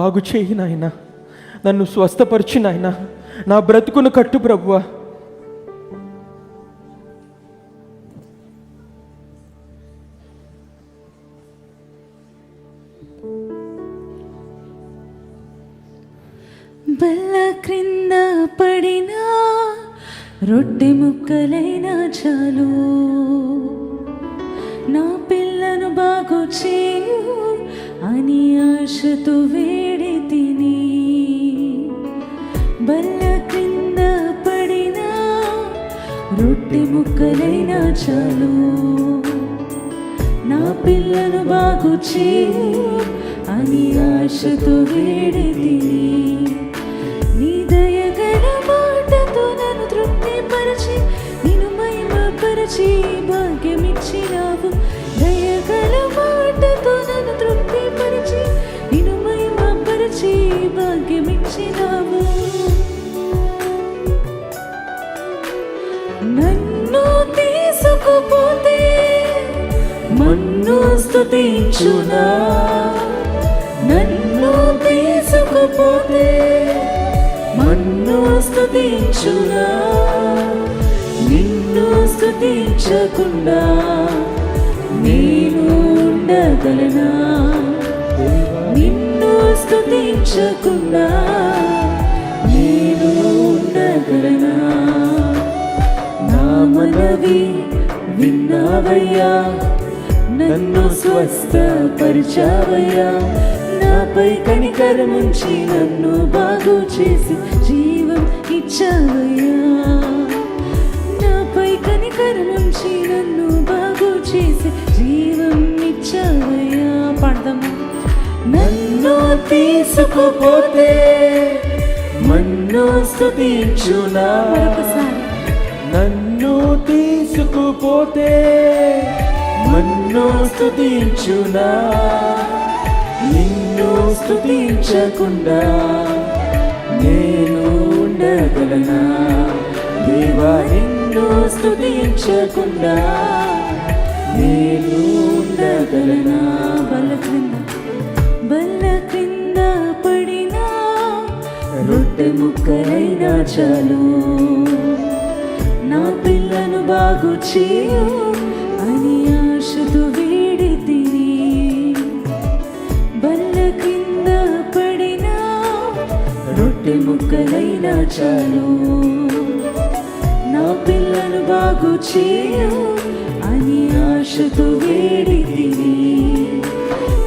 బాగు చేయి నాయన, నన్ను స్వస్థపరిచి నాయన, నా బ్రతుకును కట్టు ప్రభువా. బల్ల క్రింద పడినా రొట్టె ముక్కలైనా చాలు, నా పిల్లను బాగు చేయు అని ఆశతో వేడి తిని. బల్ల క్రింద పడినా రొట్టె ముక్కలైనా చాలు, నా పిల్లను బాగు చేయు అని ఆశతో వేడి తిని. నీ దయగల మాటతో నన్ను తృప్తిపరచి నిన్ను మహిమపరచి భాగ్యమిచ్చినావు. దయగల మాటతో నన్ను తృప్తిపరచి నిన్ను మహిమపరచి భాగ్యమిచ్చినావు. నన్ను తీసుకుపోతే మన్ను స్తుతించునా, నన్ను తీసుకుపోతే మన్ను స్తుతించునా. నిన్ను స్తుతించకుండా నేను ఉండగలనా, నిన్ను స్తుతించకుండా నేను ఉండగలనా. నా మనవి విన్నావయ్యా, నన్ను స్వస్థపరిచావయ్యా. నాపై కనికరముంచి నన్ను బాగు చేసి జీవం ఇచ్చావయ్యా. నాపై కనికరముంచి నన్ను బాగు చేసి జీవం ఇచ్చావయ్యా. పాడదామా? నన్ను తీసుకుపోతే మన్ను స్తుతించునా, నన్ను తీసుకుపోతే మన్ను స్తుతించునా. నిన్ను స్తుతించకుండా నేను ఉండగలనా. దేవా, నిన్ను స్తుతించకుండా నేను ఉండగలనా. బల్ల క్రింద పడినా రొట్టె ముక్కలైనా చాలు, నా పిల్లను బాగు చేయు అని ఆశతో వేడి తిని. బల్ల కింద పడినా రొట్టె ముక్కలైనా చాలు, నా పిల్లను బాగు చేయు అని ఆశతో వేడి తిని.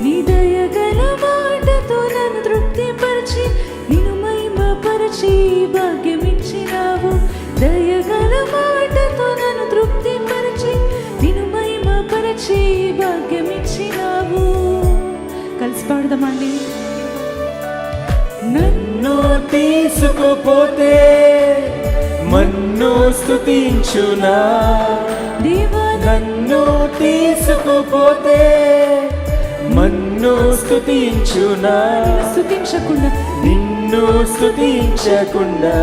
నీ దయగల మాటతో నన్ను తృప్తిపరిచి నిన్ను మహిమపరిచి భాగ్యమిచ్చినావు. దయగల మాటతో నన్ను తృప్తిపరిచి నిన్ను మహిమపరిచి భాగ్యమిచ్చినావు. కలిసి పాడదామండి. నన్ను తీసుకుపోతే మన్ను స్తుతించునా, దేవా, నన్ను తీసుకుపోతే మన్ను స్తుతించునా. స్తుతించకుండా నిన్ను స్తుతించకుండా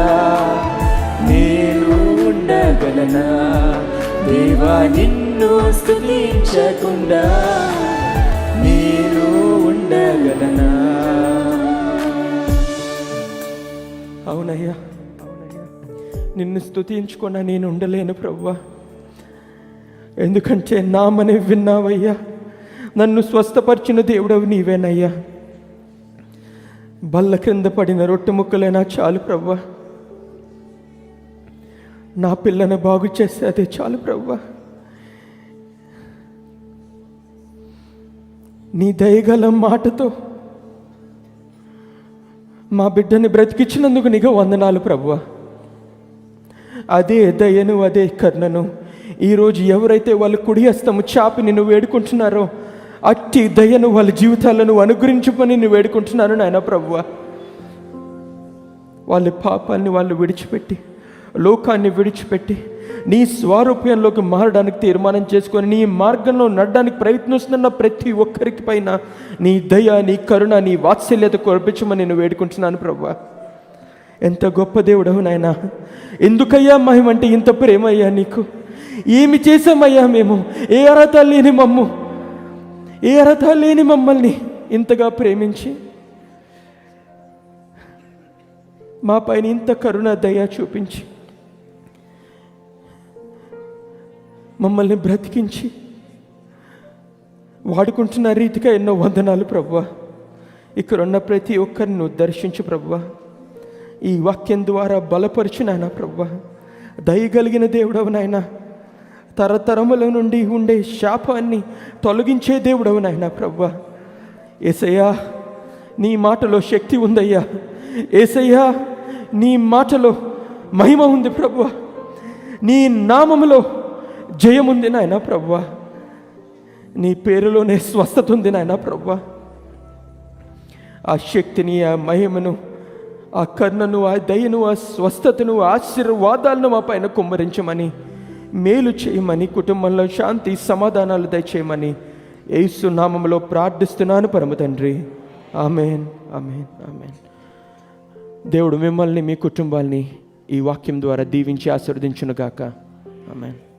నేను ఉండగలనా. దేవా, నిన్ను స్తుతించకుండా నేను ఉండగలనా. అవునయ్యా, నిన్ను స్తుతించకుండా నేను ఉండలేను ప్రభువా. ఎందుకంటే నా మనవి విన్నావయ్యా, నన్ను స్వస్థపరిచిన దేవుడవు నీవేనయ్యా. బల్ల క్రింద పడిన రొట్టె ముక్కలైనా చాలు ప్రభువా, నా పిల్లను బాగు చేస్తే అదే చాలు ప్రభువా. నీ దయగల మాటతో మా బిడ్డని బ్రతికించినందుకు నీకు వందనాలు ప్రభువా. అదే దయను, అదే కరుణను ఈరోజు ఎవరైతే వాళ్ళ కుడి హస్తము చాపి నిన్ను వేడుకుంటున్నారో అట్టి దయను వాళ్ళ జీవితాలను అనుగ్రహించుకొని నిన్ను వేడుకుంటున్నాను నాయన ప్రభువా. వాళ్ళ పాపాన్ని వాళ్ళు విడిచిపెట్టి, లోకాన్ని విడిచిపెట్టి నీ స్వరూపంలోకి మారడానికి తీర్మానం చేసుకొని నీ మార్గంలో నడడానికి ప్రయత్నిస్తున్న ప్రతి ఒక్కరికి పైన నీ దయ, నీ కరుణ, నీ వాత్సల్యత కురిపించమని నేను వేడుకుంటున్నాను ప్రభువా. ఎంత గొప్ప దేవుడవు నాయనా. ఎందుకయ్యా మహిమంటే ఇంత ప్రేమయ్యా నీకు? ఏమి చేశామయ్యా మేము? ఏ అర్హత లేని మమ్మల్ని ఇంతగా ప్రేమించి మా పైన ఇంత కరుణ దయ చూపించి మమ్మల్ని బ్రతికించి వాడుకుంటున్న రీతిగా ఎన్నో వందనాలు ప్రభువా. ఇక్కడున్న ప్రతి ఒక్కరిని నువ్వు దర్శించు ప్రభువా. ఈ వాక్యం ద్వారా బలపరిచి నాయన ప్రభువా. దయగలిగిన దేవుడవు నాయన, తరతరముల నుండి ఉండే శాపాన్ని తొలగించే దేవుడవు నాయన ప్రభువా. యేసయ్యా, నీ మాటలో శక్తి ఉందయ్యా. యేసయ్యా, నీ మాటలో మహిమ ఉంది ప్రభువా. నీ నామములో జయముంది నాయన ప్రభువా. నీ పేరులోనే స్వస్థత ఉంది నాయన ప్రభువా. ఆ శక్తిని, ఆ మహిమను, ఆ కరుణను, ఆ దయను, ఆ స్వస్థతను, ఆశీర్వాదాలను మా పైన కుమ్మరించమని, మేలు చేయమని, కుటుంబంలో శాంతి సమాధానాలు దయచేయమని యేసు నామములో ప్రార్థిస్తున్నాను పరమ తండ్రి. ఆమేన్, ఆమేన్, ఆమేన్. దేవుడు మిమ్మల్ని, మీ కుటుంబాల్ని ఈ వాక్యం ద్వారా దీవించి ఆశీర్వదించునుగాక. ఆమేన్.